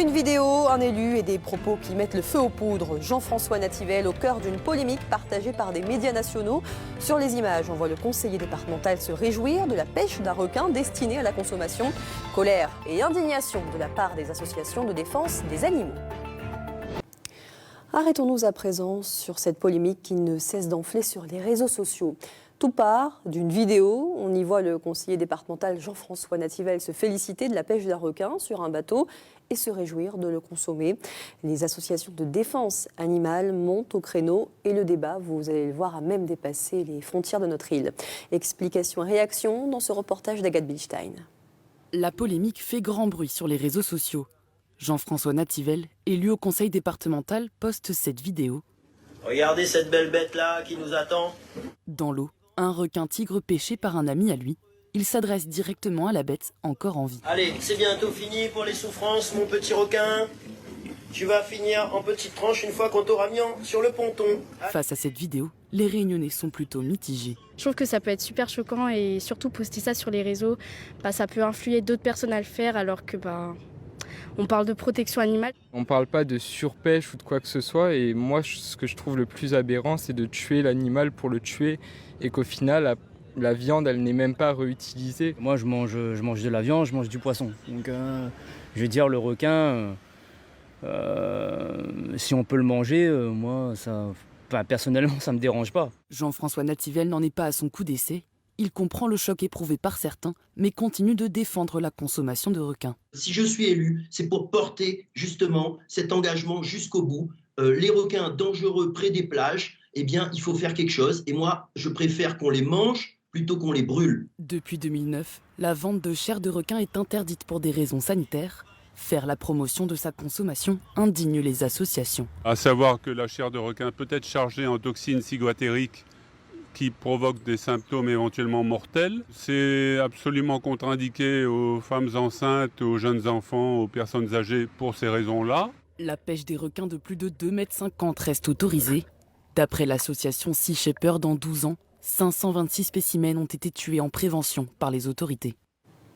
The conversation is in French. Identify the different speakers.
Speaker 1: Une vidéo, un élu et des propos qui mettent le feu aux poudres. Jean-François Nativelle au cœur d'une polémique partagée par des médias nationaux. Sur les images, on voit le conseiller départemental se réjouir de la pêche d'un requin destiné à la consommation. Colère et indignation de la part des associations de défense des animaux. Arrêtons-nous à présent sur cette polémique qui ne cesse d'enfler sur les réseaux sociaux. Tout part d'une vidéo. On y voit le conseiller départemental Jean-François Nativelle se féliciter de la pêche d'un requin sur un bateau et se réjouir de le consommer. Les associations de défense animale montent au créneau et le débat, vous allez le voir, a même dépassé les frontières de notre île. Explications et réactions dans ce reportage d'Agathe Bilstein.
Speaker 2: La polémique fait grand bruit sur les réseaux sociaux. Jean-François Nativelle, élu au conseil départemental, poste cette vidéo.
Speaker 3: Regardez cette belle bête-là qui nous attend.
Speaker 2: Dans l'eau, un requin-tigre pêché par un ami à lui. Il s'adresse directement à la bête encore en vie.
Speaker 3: Allez, c'est bientôt fini pour les souffrances, mon petit requin. Tu vas finir en petites tranches une fois qu'on t'aura mis sur le ponton.
Speaker 2: Face à cette vidéo, les Réunionnais sont plutôt mitigés.
Speaker 4: Je trouve que ça peut être super choquant et surtout poster ça sur les réseaux, ça peut influer d'autres personnes à le faire alors que on parle de protection animale.
Speaker 5: On ne parle pas de surpêche ou de quoi que ce soit et moi ce que je trouve le plus aberrant c'est de tuer l'animal pour le tuer et qu'au final la viande elle n'est même pas réutilisée.
Speaker 6: Moi je mange de la viande, je mange du poisson. Donc je veux dire le requin, si on peut le manger, moi personnellement ça ne me dérange pas.
Speaker 2: Jean-François Nativelle n'en est pas à son coup d'essai. Il comprend le choc éprouvé par certains, mais continue de défendre la consommation de requins.
Speaker 3: Si je suis élu, c'est pour porter justement cet engagement jusqu'au bout. Les requins dangereux près des plages, eh bien, il faut faire quelque chose. Et moi, je préfère qu'on les mange plutôt qu'on les brûle.
Speaker 2: Depuis 2009, la vente de chair de requin est interdite pour des raisons sanitaires. Faire la promotion de sa consommation indigne les associations.
Speaker 7: À savoir que la chair de requin peut être chargée en toxines ciguatériques qui provoquent des symptômes éventuellement mortels. C'est absolument contre-indiqué aux femmes enceintes, aux jeunes enfants, aux personnes âgées pour ces raisons-là.
Speaker 2: La pêche des requins de plus de 2,50 m reste autorisée. D'après l'association Sea Shepherd, en 12 ans, 526 spécimens ont été tués en prévention par les autorités.